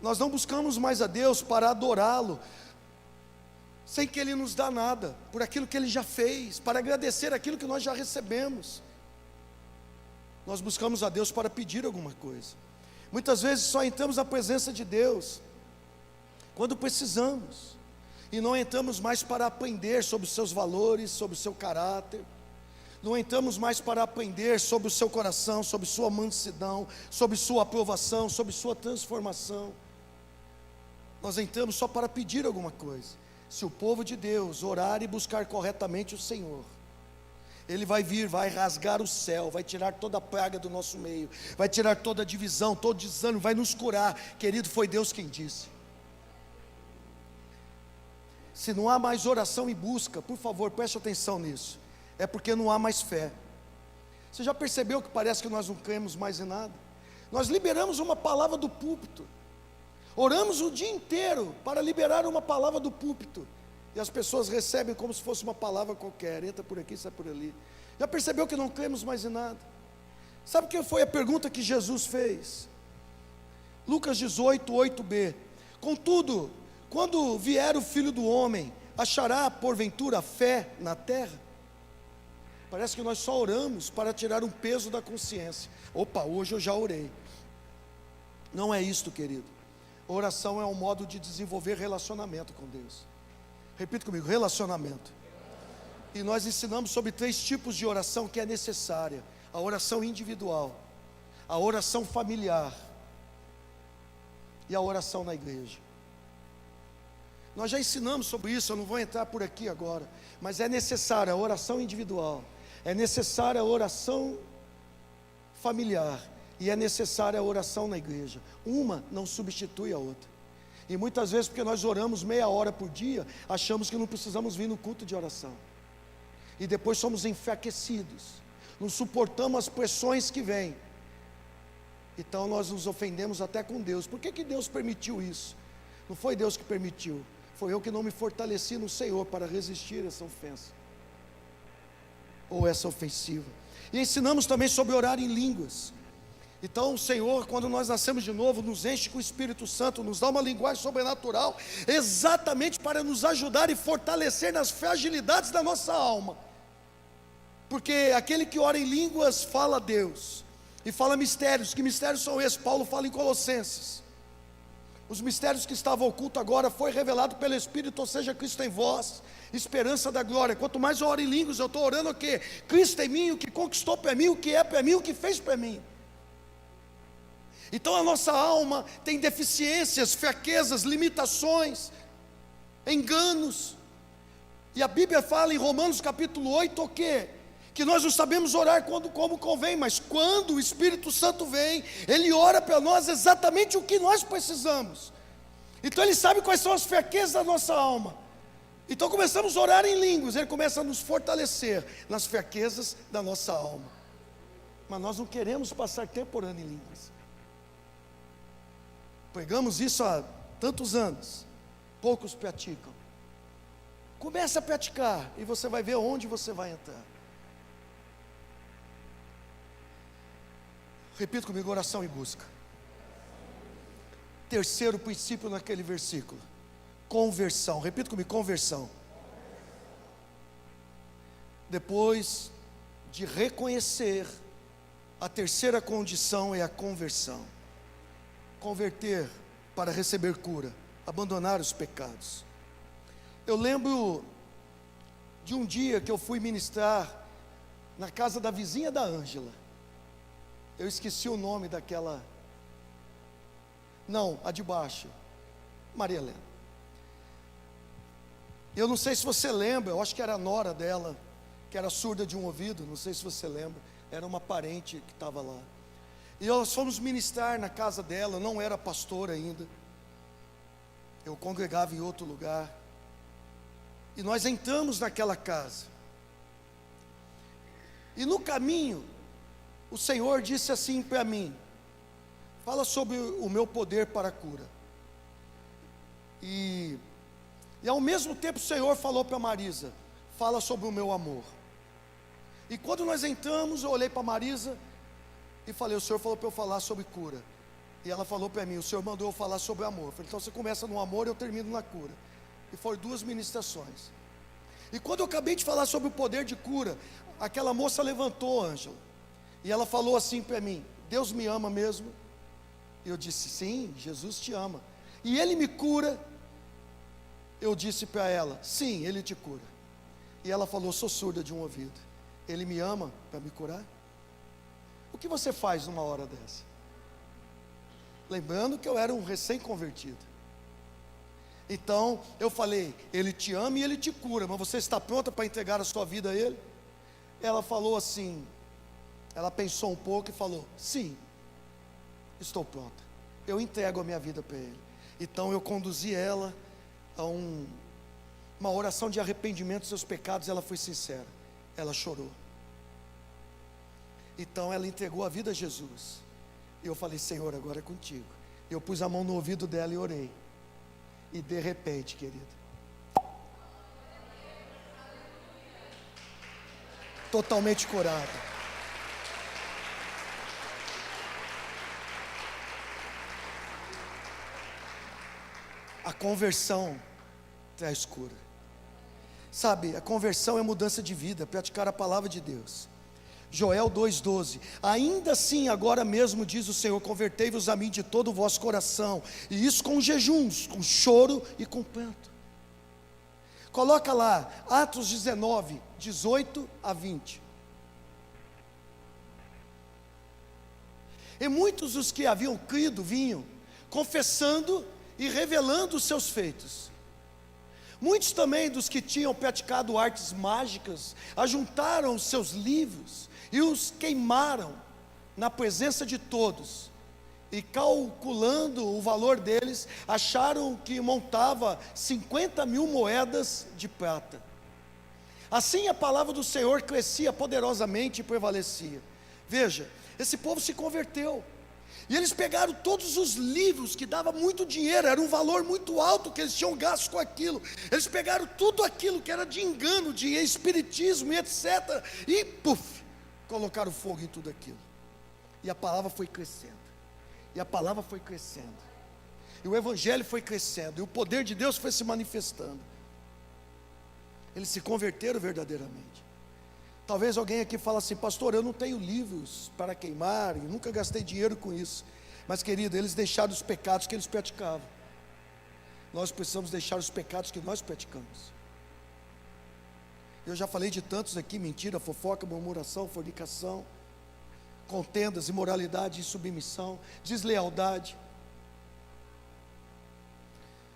A: Nós não buscamos mais a Deus para adorá-lo, sem que Ele nos dá nada, por aquilo que Ele já fez, para agradecer aquilo que nós já recebemos. Nós buscamos a Deus para pedir alguma coisa. Muitas vezes só entramos na presença de Deus quando precisamos, e não entramos mais para aprender sobre os seus valores, sobre o seu caráter, não entramos mais para aprender sobre o seu coração, sobre sua mansidão, sobre sua aprovação, sobre sua transformação. Nós entramos só para pedir alguma coisa. Se o povo de Deus orar e buscar corretamente o Senhor, Ele vai vir, vai rasgar o céu, vai tirar toda a praga do nosso meio, vai tirar toda a divisão, todo desânimo, vai nos curar. Querido, foi Deus quem disse. Se não há mais oração e busca, por favor, preste atenção nisso, é porque não há mais fé. Você já percebeu que parece que nós não cremos mais em nada? Nós liberamos uma palavra do púlpito, oramos o dia inteiro para liberar uma palavra do púlpito, e as pessoas recebem como se fosse uma palavra qualquer, entra por aqui, sai por ali. Já percebeu que não cremos mais em nada? Sabe o que foi a pergunta que Jesus fez? Lucas 18, 8b. Contudo, quando vier o Filho do Homem, achará porventura fé na terra? Parece que nós só oramos para tirar um peso da consciência. Opa, hoje eu já orei. Não é isto, querido. Oração é um modo de desenvolver relacionamento com Deus. Repita comigo: relacionamento. E nós ensinamos sobre 3 tipos de oração que é necessária: a oração individual, a oração familiar e a oração na igreja. Nós já ensinamos sobre isso, eu não vou entrar por aqui agora, mas é necessária a oração individual, é necessária a oração familiar e é necessária a oração na igreja. Uma não substitui a outra. E muitas vezes, porque nós oramos meia hora por dia, achamos que não precisamos vir no culto de oração, e depois somos enfraquecidos, não suportamos as pressões que vêm, então nós nos ofendemos até com Deus. Por que Deus permitiu isso? Não foi Deus que permitiu, foi eu que não me fortaleci no Senhor para resistir essa ofensa, ou essa ofensiva. E ensinamos também sobre orar em línguas. Então o Senhor, quando nós nascemos de novo, nos enche com o Espírito Santo, nos dá uma linguagem sobrenatural, exatamente para nos ajudar e fortalecer nas fragilidades da nossa alma, porque aquele que ora em línguas fala a Deus, e fala mistérios. Que mistérios são esses? Paulo fala em Colossenses: os mistérios que estavam ocultos agora foi revelado pelo Espírito, ou seja, Cristo em vós, esperança da glória. Quanto mais eu oro em línguas, eu estou orando o quê? Cristo em mim, o que conquistou para mim, o que é para mim, o que fez para mim. Então a nossa alma tem deficiências, fraquezas, limitações, enganos, e a Bíblia fala em Romanos capítulo 8 o quê? Que nós não sabemos orar como convém, mas quando o Espírito Santo vem, Ele ora para nós exatamente o que nós precisamos. Então Ele sabe quais são as fraquezas da nossa alma. Então começamos a orar em línguas, Ele começa a nos fortalecer nas fraquezas da nossa alma. Mas nós não queremos passar tempo orando em línguas. Pregamos isso há tantos anos, poucos praticam. Comece a praticar e você vai ver onde você vai entrar. Repita comigo: oração e busca. Terceiro princípio naquele versículo: conversão. Repita comigo: conversão. Depois de reconhecer, a terceira condição é a conversão. Converter para receber cura, abandonar os pecados. Eu lembro de um dia que eu fui ministrar na casa da vizinha da Ângela. Eu esqueci o nome Não, a de baixo. Maria Helena. Eu não sei se você lembra, eu acho que era a nora dela, que era surda de um ouvido, não sei se você lembra, era uma parente que estava lá. E nós fomos ministrar na casa dela, eu não era pastor ainda, eu congregava em outro lugar. E nós entramos naquela casa. E no caminho, o Senhor disse assim para mim: fala sobre o meu poder para a cura. E ao mesmo tempo o Senhor falou para Marisa: fala sobre o meu amor. E quando nós entramos, eu olhei para Marisa e falei: o Senhor falou para eu falar sobre cura. E ela falou para mim: o Senhor mandou eu falar sobre amor. Eu falei: então você começa no amor e eu termino na cura. E foram 2 ministrações. E quando eu acabei de falar sobre o poder de cura, aquela moça levantou, Ângela, e ela falou assim para mim: Deus me ama mesmo? E eu disse: sim, Jesus te ama. E Ele me cura? Eu disse para ela: sim, Ele te cura. E ela falou: sou surda de um ouvido. Ele me ama para me curar? O que você faz numa hora dessa? Lembrando que eu era um recém-convertido. Então eu falei: Ele te ama e Ele te cura, mas você está pronta para entregar a sua vida a Ele? Ela falou assim, ela pensou um pouco e falou: sim, estou pronta, eu entrego a minha vida para Ele. Então eu conduzi ela a uma oração de arrependimento dos seus pecados. Ela foi sincera, ela chorou. Então ela entregou a vida a Jesus. E eu falei: Senhor, agora é contigo. Eu pus a mão no ouvido dela e orei. E de repente, querido, totalmente curada. A conversão traz cura. Sabe, a conversão é mudança de vida, praticar a palavra de Deus. Joel 2,12: ainda assim agora mesmo, diz o Senhor, convertei-vos a mim de todo o vosso coração, e isso com jejuns, com choro e com pranto. Coloca lá, Atos 19, 18 a 20. E muitos dos que haviam crido vinham, confessando e revelando os seus feitos. Muitos também dos que tinham praticado artes mágicas ajuntaram os seus livros e os queimaram na presença de todos, e calculando o valor deles, acharam que montava 50.000 moedas de prata. Assim a palavra do Senhor crescia poderosamente e prevalecia. Veja, esse povo se converteu, e eles pegaram todos os livros que dava muito dinheiro, era um valor muito alto que eles tinham gasto com aquilo. Eles pegaram tudo aquilo que era de engano, de espiritismo e etc, e puf, colocaram fogo em tudo aquilo. E a palavra foi crescendo, e a palavra foi crescendo, e o evangelho foi crescendo, e o poder de Deus foi se manifestando. Eles se converteram verdadeiramente. Talvez alguém aqui fale assim: pastor, eu não tenho livros para queimar, e nunca gastei dinheiro com isso. Mas querido, eles deixaram os pecados que eles praticavam. Nós precisamos deixar os pecados que nós praticamos. Eu já falei de tantos aqui: mentira, fofoca, murmuração, fornicação, contendas, imoralidade, insubmissão, deslealdade,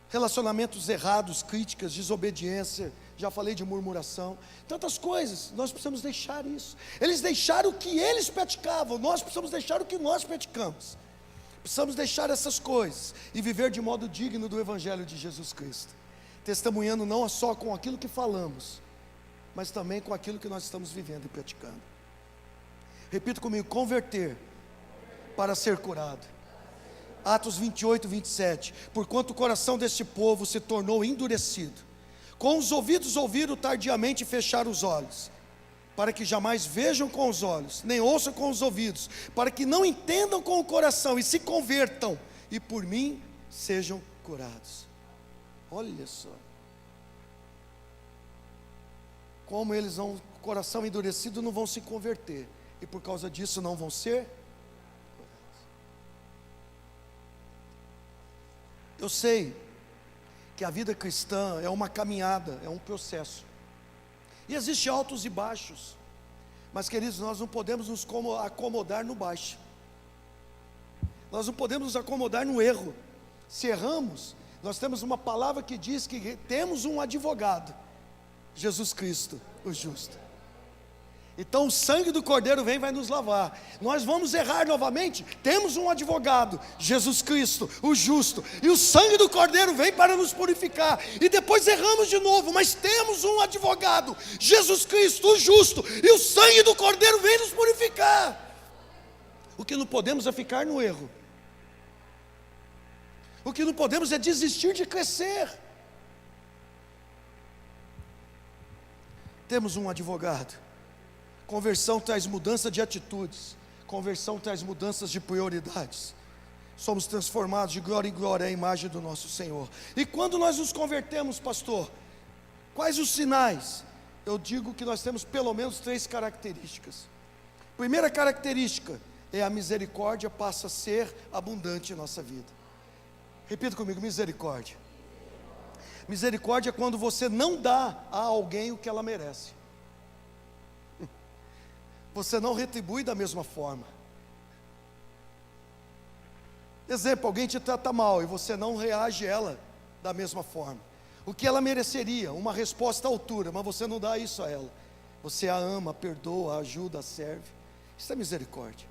A: relacionamentos errados, críticas, desobediência. Já falei de murmuração, tantas coisas. Nós precisamos deixar isso. Eles deixaram o que eles praticavam, nós precisamos deixar o que nós praticamos. Precisamos deixar essas coisas e viver de modo digno do evangelho de Jesus Cristo, testemunhando não só com aquilo que falamos, mas também com aquilo que nós estamos vivendo e praticando. Repita comigo: converter para ser curado. Atos 28, 27: porquanto o coração deste povo se tornou endurecido, com os ouvidos ouviram tardiamente e fecharam os olhos, para que jamais vejam com os olhos, nem ouçam com os ouvidos, para que não entendam com o coração e se convertam, e por mim sejam curados. Olha só, como eles vão, coração endurecido, não vão se converter, e por causa disso não vão ser curados. Eu sei que a vida cristã é uma caminhada, é um processo, e existem altos e baixos, mas queridos, nós não podemos nos acomodar no baixo. Nós não podemos nos acomodar no erro. Se erramos, nós temos uma palavra que diz que temos um advogado, Jesus Cristo, o justo. Então o sangue do Cordeiro vem e vai nos lavar. Nós vamos errar novamente, temos um advogado, Jesus Cristo, o justo, e o sangue do Cordeiro vem para nos purificar, e depois erramos de novo, mas temos um advogado, Jesus Cristo, o justo, e o sangue do Cordeiro vem nos purificar. O que não podemos é ficar no erro. O que não podemos é desistir de crescer. Temos um advogado. Conversão traz mudança de atitudes. Conversão traz mudanças de prioridades. Somos transformados de glória em glória à imagem do nosso Senhor. E quando nós nos convertemos, pastor, quais os sinais? Eu digo que nós temos pelo menos 3 características. Primeira característica é a misericórdia passa a ser abundante em nossa vida. Repita comigo, misericórdia. Misericórdia é quando você não dá a alguém o que ela merece. Você não retribui da mesma forma. Exemplo, alguém te trata mal e você não reage a ela da mesma forma. O que ela mereceria, uma resposta à altura, mas você não dá isso a ela. Você a ama, perdoa, a ajuda, a serve. Isso é misericórdia.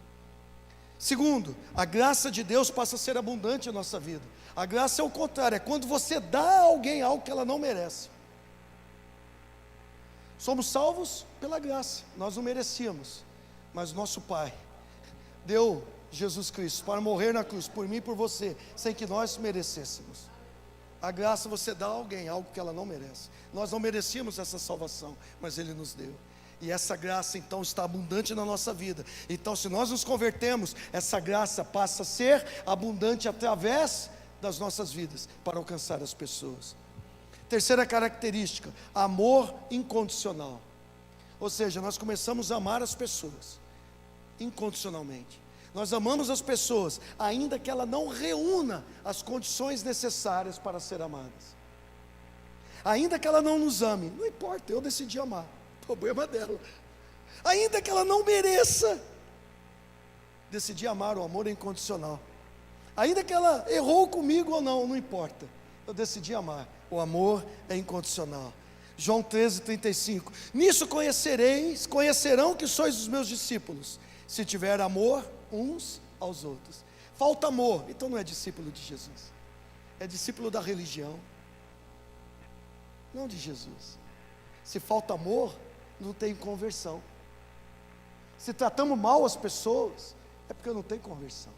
A: Segundo, a graça de Deus passa a ser abundante em nossa vida. A graça é o contrário, é quando você dá a alguém algo que ela não merece. Somos salvos pela graça, nós não merecíamos, mas nosso Pai deu Jesus Cristo para morrer na cruz, por mim e por você, sem que nós merecêssemos. A graça você dá a alguém algo que ela não merece. Nós não merecíamos essa salvação, mas Ele nos deu. E essa graça então está abundante na nossa vida. Então se nós nos convertemos, essa graça passa a ser abundante através das nossas vidas, para alcançar as pessoas. Terceira característica, amor incondicional. Ou seja, nós começamos a amar as pessoas incondicionalmente. Nós amamos as pessoas, ainda que ela não reúna as condições necessárias para ser amadas. Ainda que ela não nos ame, não importa, eu decidi amar, problema dela. Ainda que ela não mereça, decidi amar, o amor é incondicional. Ainda que ela errou comigo ou não, não importa, eu decidi amar, o amor é incondicional. João 13:35, nisso conhecerão que sois os meus discípulos, se tiver amor uns aos outros. Falta amor, então não é discípulo de Jesus, é discípulo da religião, não de Jesus. Se falta amor, não tem conversão. Se tratamos mal as pessoas, é porque não tem conversão.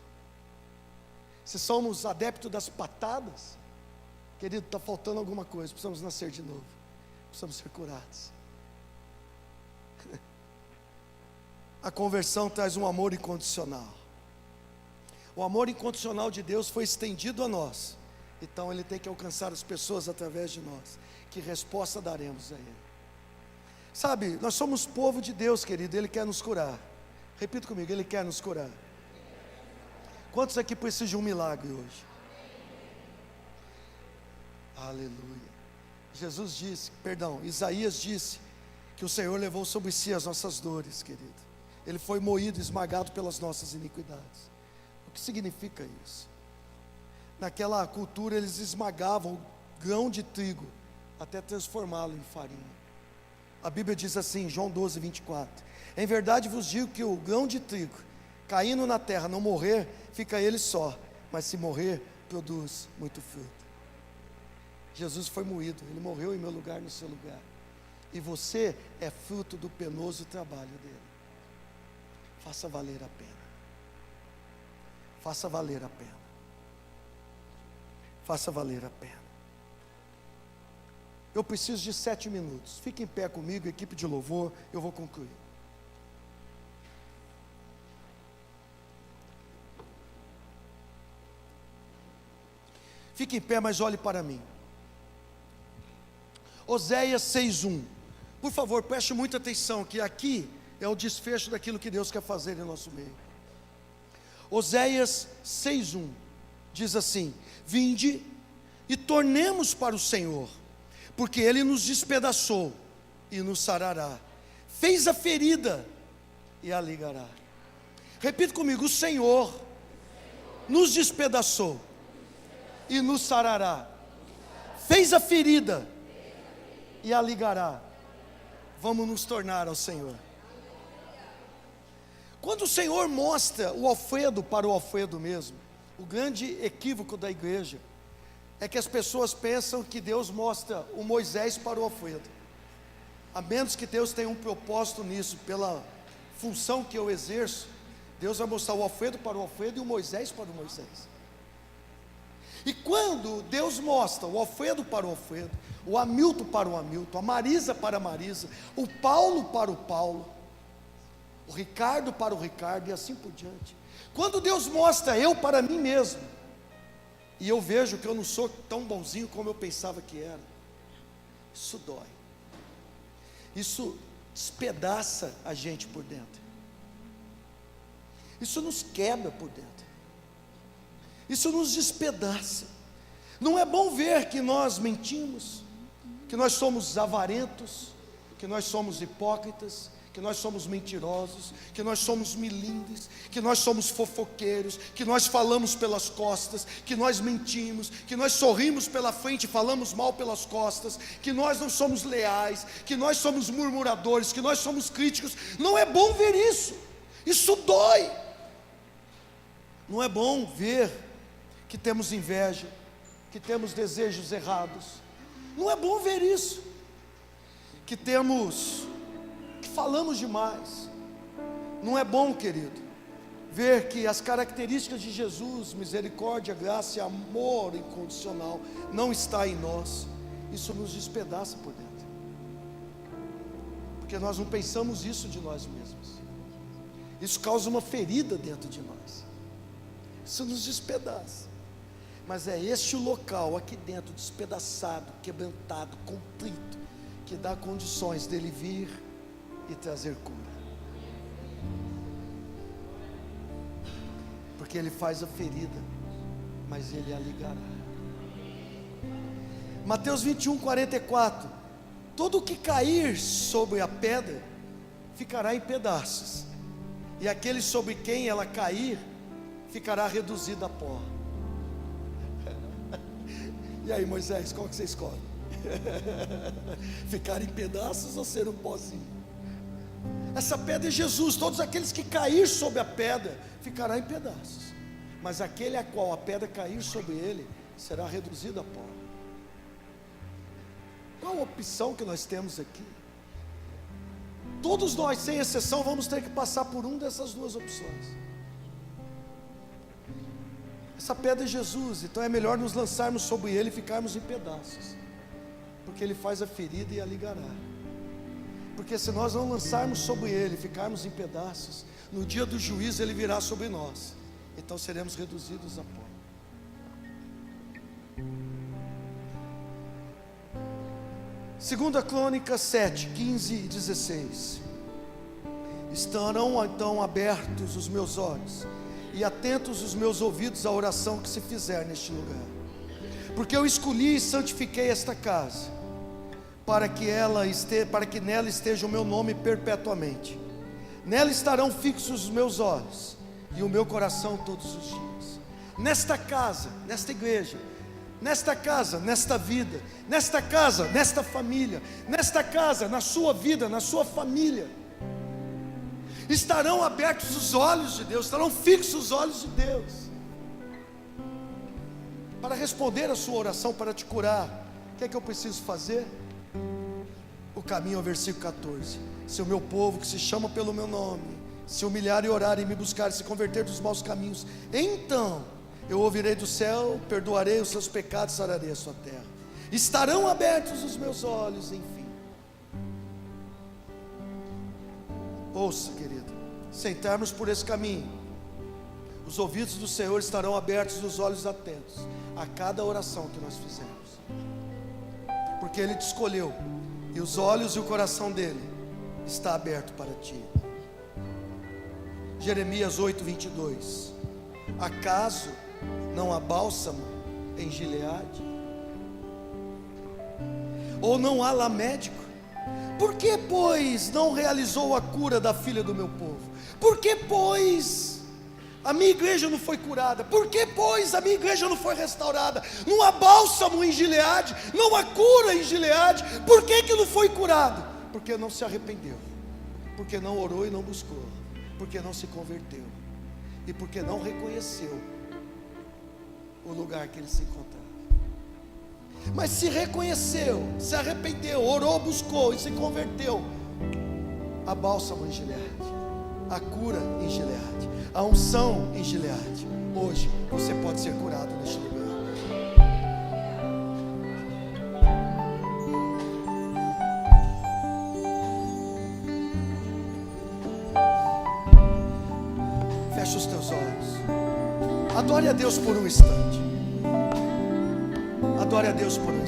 A: Se somos adeptos das patadas, querido, está faltando alguma coisa, precisamos nascer de novo, precisamos ser curados. A conversão traz um amor incondicional. O amor incondicional de Deus foi estendido a nós, então Ele tem que alcançar as pessoas através de nós. Que resposta daremos a Ele? Sabe, nós somos povo de Deus, querido, Ele quer nos curar. Repita comigo, Ele quer nos curar. Quantos aqui precisam de um milagre hoje? Aleluia. Isaías disse que o Senhor levou sobre si as nossas dores, querido. Ele foi moído, esmagado pelas nossas iniquidades. O que significa isso? Naquela cultura eles esmagavam o grão de trigo até transformá-lo em farinha. A Bíblia diz assim, João 12:24, em verdade vos digo que o grão de trigo, caindo na terra, não morrer, fica ele só, mas se morrer, produz muito fruto. Jesus foi moído, Ele morreu em meu lugar, no seu lugar, e você é fruto do penoso trabalho dele. Faça valer a pena. Faça valer a pena. Faça valer a pena. Eu preciso de 7 minutos. Fique em pé comigo, equipe de louvor, eu vou concluir. Fique em pé, mas olhe para mim. Oséias 6:1. Por favor, preste muita atenção, que aqui é o desfecho daquilo que Deus quer fazer em nosso meio. Oséias 6:1 diz assim: vinde e tornemos para o Senhor, porque Ele nos despedaçou e nos sarará, fez a ferida e a ligará. Repita comigo, o Senhor nos despedaçou e nos sarará. Fez a ferida e a ligará. Vamos nos tornar ao Senhor. Quando o Senhor mostra o alfedo para o alfedo mesmo, o grande equívoco da igreja é que as pessoas pensam que Deus mostra o Moisés para o alfedo. A menos que Deus tenha um propósito nisso, pela função que eu exerço, Deus vai mostrar o alfedo para o alfedo e o Moisés para o Moisés. E quando Deus mostra o alfedo para o alfedo, o Hamilton para o Hamilton, a Marisa para a Marisa, o Paulo para o Paulo, o Ricardo para o Ricardo e assim por diante. Quando Deus mostra eu para mim mesmo, e eu vejo que eu não sou tão bonzinho como eu pensava que era, isso dói. Isso despedaça a gente por dentro. Isso nos quebra por dentro. Isso nos despedaça. Não é bom ver que nós mentimos, que nós somos avarentos, que nós somos hipócritas, que nós somos mentirosos, que nós somos milindres, que nós somos fofoqueiros, que nós falamos pelas costas, que nós mentimos, que nós sorrimos pela frente e falamos mal pelas costas, que nós não somos leais, que nós somos murmuradores, que nós somos críticos. Não é bom ver isso. Isso dói. Não é bom ver que temos inveja, que temos desejos errados. Não é bom ver isso. Que falamos demais. Não é bom, querido, ver que as características de Jesus, misericórdia, graça e amor incondicional, não está em nós. Isso nos despedaça por dentro, porque nós não pensamos isso de nós mesmos. Isso causa uma ferida dentro de nós. Isso nos despedaça. Mas é este o local aqui dentro, despedaçado, quebrantado, contrito, que dá condições dele vir e trazer cura. Porque ele faz a ferida, mas ele a ligará. Mateus 21:44. Todo o que cair sobre a pedra ficará em pedaços, e aquele sobre quem ela cair ficará reduzido a pó. E aí, Moisés, qual que você escolhe? Ficar em pedaços ou ser um pozinho? Essa pedra é Jesus. Todos aqueles que cair sobre a pedra ficará em pedaços, mas aquele a qual a pedra cair sobre ele será reduzido a pó. Qual a opção que nós temos aqui? Todos nós, sem exceção, vamos ter que passar por uma dessas duas opções. Essa pedra é Jesus, então é melhor nos lançarmos sobre ele e ficarmos em pedaços, porque ele faz a ferida e a ligará. Porque se nós não lançarmos sobre ele e ficarmos em pedaços, no dia do juízo ele virá sobre nós, então seremos reduzidos a pó. Segunda Crônicas 7, 15 e 16. Estarão então abertos os meus olhos e atentos os meus ouvidos à oração que se fizer neste lugar, porque eu escolhi e santifiquei esta casa, para que nela esteja o meu nome perpetuamente. Nela estarão fixos os meus olhos e o meu coração todos os dias. Nesta casa, nesta igreja, nesta casa, nesta vida, nesta casa, nesta família, nesta casa, na sua vida, na sua família, estarão abertos os olhos de Deus, estarão fixos os olhos de Deus, para responder a sua oração, para te curar. O que é que eu preciso fazer? O caminho ao versículo 14: se o meu povo, que se chama pelo meu nome, se humilhar e orar e me buscar e se converter dos maus caminhos, então eu ouvirei do céu, perdoarei os seus pecados, sararei a sua terra. Estarão abertos os meus olhos, enfim. Ouça, querido, sentarmos por esse caminho, os ouvidos do Senhor estarão abertos e os olhos atentos a cada oração que nós fizermos, porque Ele te escolheu, e os olhos e o coração dele está aberto para ti. Jeremias 8, 22. Acaso não há bálsamo em Gileade? Ou não há lá médico? Por que, pois, não realizou a cura da filha do meu povo? Por que, pois, A minha igreja não foi curada. Por que, pois, a minha igreja não foi restaurada? Não há bálsamo em Gileade, não há cura em Gileade. Por que não foi curado? Porque não se arrependeu, porque não orou e não buscou, porque não se converteu, e porque não reconheceu o lugar que ele se encontrava. Mas se reconheceu, se arrependeu, orou, buscou e se converteu, há bálsamo em Gileade, há cura em Gileade, há unção em Gileade. Hoje você pode ser curado neste lugar. Feche os teus olhos. Adore a Deus por um instante. Adore a Deus por um instante.